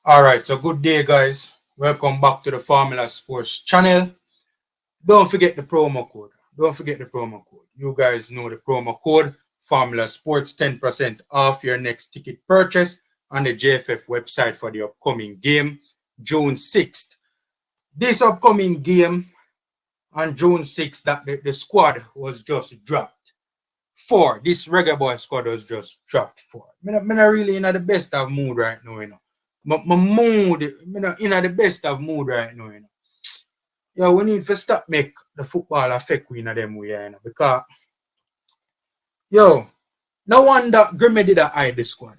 Alright, so good day, guys. Welcome back to the Formula Sports channel. Don't forget the promo code. Don't forget the promo code. You guys know the promo code Formula Sports, 10% off your next ticket purchase on the JFF website for the upcoming game, June 6th. This upcoming game on June 6th, that the squad was just dropped. This Reggae Boy squad was just dropped for. I'm not really in the best of mood right now, My mood, in the best of mood right now, Yo, we need to stop make the football affect we in them way, because yo, no wonder Grimmy did that hide the squad.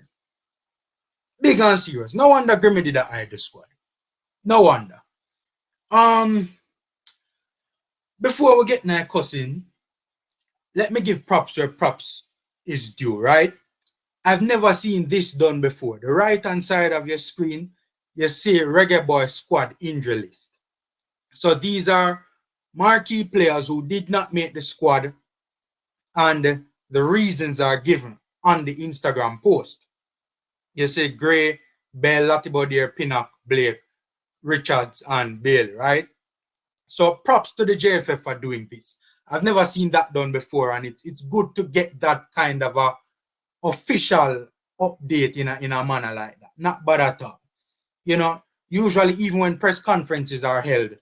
Big and serious. No wonder Grimmy did that hide the squad. No wonder. Before we get now cussing, let me give props where props is due, right? I've never seen this done before. The right-hand side of your screen, you see Reggae Boy squad injury list. So these are marquee players who did not make the squad, and the reasons are given on the Instagram post. You see Gray, Bell, Latibodier, Pinnock, Blake, Richards, and Bale, right? So props to the JFF for doing this. I've never seen that done before, and it's good to get that kind of a official update in a manner like that. Not bad at all. Usually even when press conferences are held,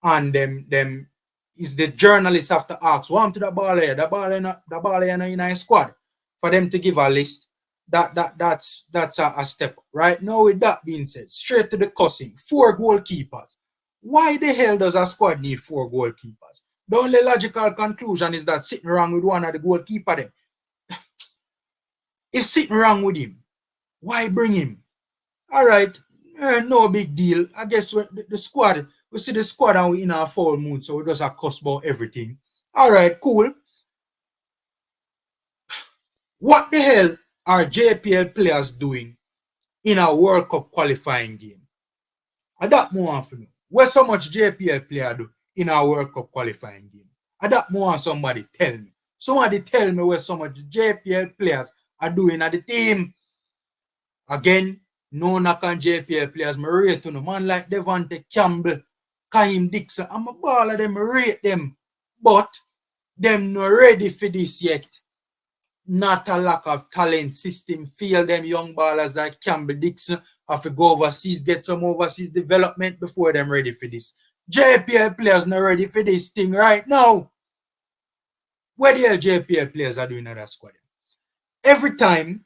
and them is the journalists have to ask, what to the ball here? The ball in a squad, for them to give a list. That's a step up. Right now, with that being said, straight to the cussing. 4 goalkeepers. Why the hell does a squad need 4 goalkeepers? The only logical conclusion is that sitting wrong with one of the goalkeeper them. If sitting wrong with him, why bring him? All right, no big deal. I guess the squad, we see the squad and we in our full mood, so we just have cuss about everything. All right, cool. What the hell are JPL players doing in a World Cup qualifying game? I don't more to know. What so much JPL player do in a World Cup qualifying game? I don't more somebody tell me. Somebody tell me where so much JPL players are doing at the team. Again, no knock on JPL players. I rate to no man like Devontae Campbell, Kaim Dixon. I'm a ball of them, I rate them. But them not ready for this yet. Not a lack of talent system. Feel them young ballers like Campbell Dixon have to go overseas, get some overseas development before them ready for this. JPL players not ready for this thing right now. What the hell JPL players are doing in that squad? Every time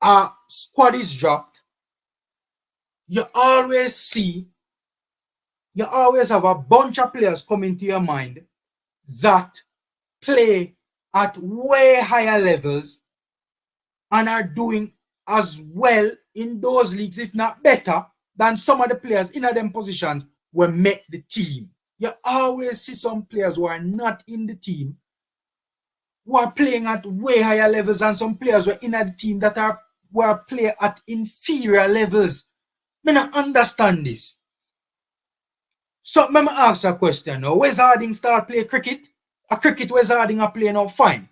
a squad is dropped, you always have a bunch of players coming to your mind that play at way higher levels and are doing as well in those leagues, if not better, than some of the players in them positions will make the team. You always see some players who are not in the team who are playing at way higher levels, and some players who are in the team that are playing at inferior levels. I don't understand this. So, let me ask a question now. Where's Harding start play cricket? A cricket where's Harding are playing now? Fine.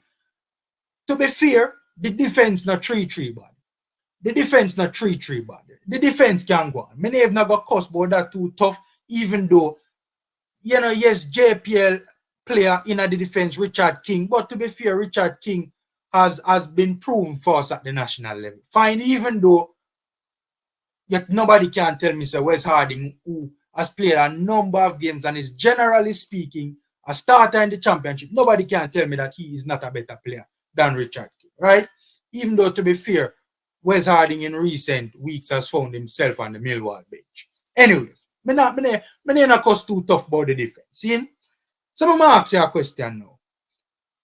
To be fair, the defense not 3-3 bad. The defense not 3-3 bad. The defense can go on. Many have not got cost, but that too tough, even though, yes, JPL player in the defense, Richard King, but to be fair, Richard King has been proven for us at the national level. Fine, even though yet nobody can tell me, so Wes Harding, who has played a number of games and is generally speaking a starter in the championship, nobody can tell me that he is not a better player than Richard King, right? Even though, to be fair, Wes Harding in recent weeks has found himself on the Millwall bench. Anyways, me not cost too tough about the defense. See? So I'm going to ask you a question now.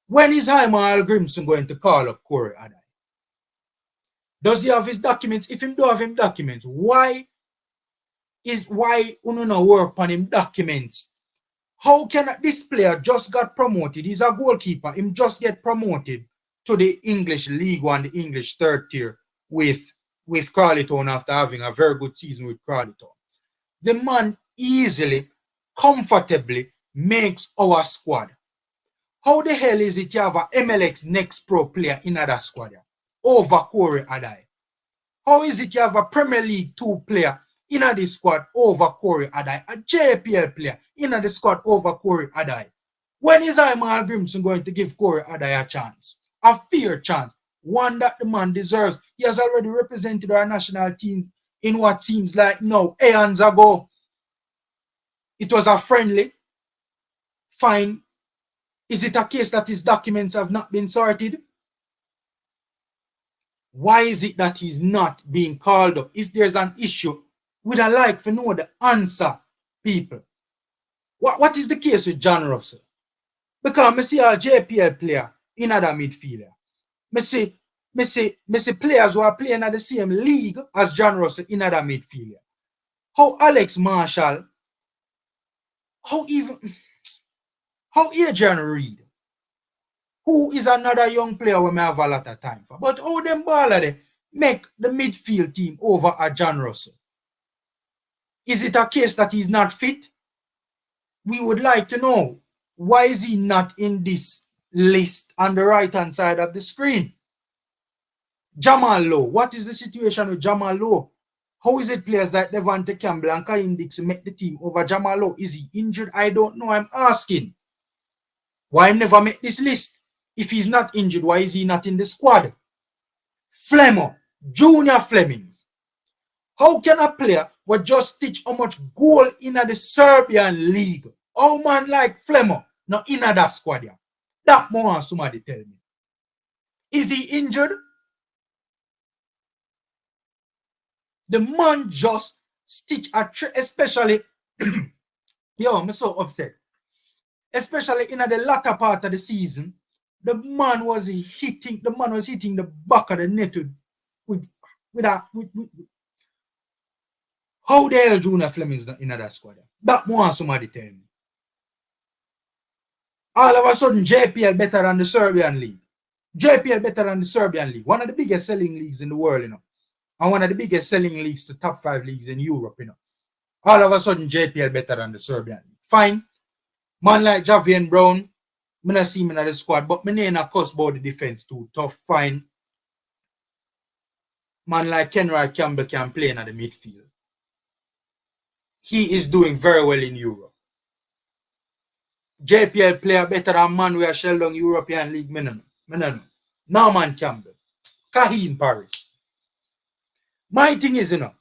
When is Hyman Grimson going to call up Cory Burke? Does he have his documents? If he don't have his documents, why not work on him documents? How can this player just got promoted? He's a goalkeeper. Him just get promoted to the English League One, the English third tier with Crawley Town after having a very good season with Crawley Town. The man easily, comfortably makes our squad. How the hell is it you have a MLX next pro player in that squad over Cory Burke? How is it you have a Premier League 2 player in the squad over Cory Adai, a JPL player in the squad over Cory Adai? When is Imal Grimson going to give Cory Adai a chance? A fair chance. One that the man deserves. He has already represented our national team in what seems like now eons ago. It was a friendly. Fine. Is it a case that his documents have not been sorted? Why is it that he's not being called up? If there's an issue, would I like to know the answer, people? What is the case with John Russell? Because I see a JPL player in other midfielder. I see players who are playing at the same league as John Russell in other midfielder. How Alex Marshall, how Adrian Reed, who is another young player we may have a lot of time for. But how them baller they make the midfield team over at John Russell? Is it a case that he's not fit? We would like to know, why is he not in this list on the right-hand side of the screen? Jamal Lowe. What is the situation with Jamal Lowe? How is it players like Devante Campbell and Kaim Dixon make the team over Jamal Lowe? Is he injured? I don't know. I'm asking. Why never make this list? If he's not injured, why is he not in the squad? Flemo, Junior Flemings. How can a player would just stitch how much goal in the Serbian league? Oh man like Flemo, not in that squad here. That more somebody tell me. Is he injured? The man just stitch a especially yo, I'm so upset. Especially in the latter part of the season, the man was hitting the back of the net with how the hell Junior Fleming's not in that squad? That more somebody tell me. All of a sudden, JPL better than the Serbian league. JPL better than the Serbian league. One of the biggest selling leagues in the world, you know. And one of the biggest selling leagues to top 5 leagues in Europe, you know. All of a sudden, JPL better than the Serbian league. Fine. Man like Javian Brown, I don't see him in the squad, but I don't cuss about the defense too. Tough, fine. Man like Kenrad Campbell can play in the midfield. He is doing very well in Europe. JPL player better than man we are Sheldon European League. No. Norman Campbell. Kahim Paris. My thing is, you know,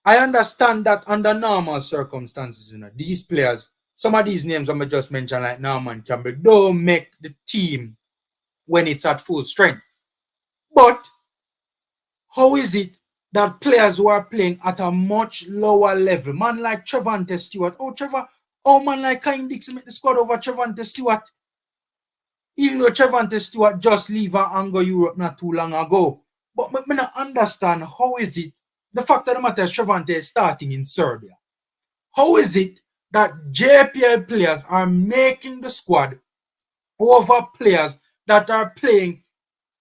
I understand that under normal circumstances, you know, these players, some of these names I just mentioned, like Norman Campbell, don't make the team when it's at full strength. But how is it that players who are playing at a much lower level, man like Trevante Stewart, man like Kaim Dixon make the squad over Trevante Stewart, even though Trevante Stewart just leave and go Europe not too long ago. But I don't understand how is it, the fact of the matter is Trevante is starting in Serbia. How is it that JPL players are making the squad over players that are playing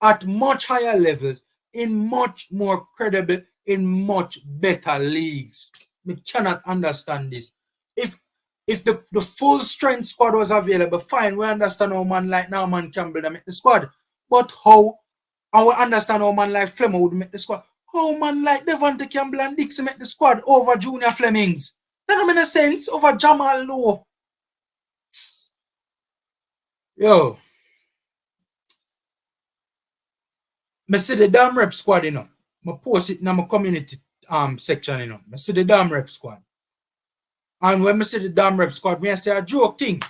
at much higher levels, in much more credible, in much better leagues? We cannot understand this. If the full strength squad was available, fine, we understand how man like Norman Campbell to make the squad. But how? I will understand how man like Flemo would make the squad. How man like Devante Campbell and Dixon make the squad over Junior Flemings? That don't make sense. Over Jamal Lowe. Yo. I see the damn rep squad, you know. I post it in my community section, you know. I see the damn rep squad. And when I see the damn rep squad, I say a joke thing.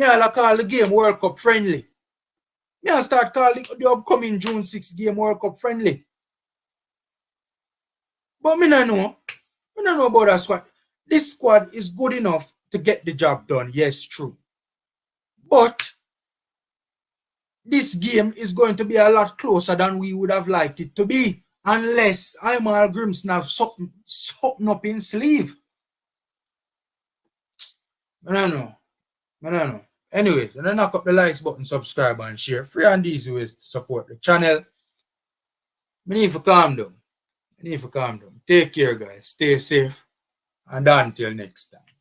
I call the game World Cup friendly. I start calling the upcoming June 6th game World Cup friendly. But I don't know. I don't know about that squad. This squad is good enough to get the job done. Yes, true. But this game is going to be a lot closer than we would have liked it to be. Unless Imal Grimson have something up in sleeve. I don't know. Anyways, and then knock up the likes button, subscribe and share. Free and easy ways to support the channel. I need to calm down. Take care, guys. Stay safe. And until next time.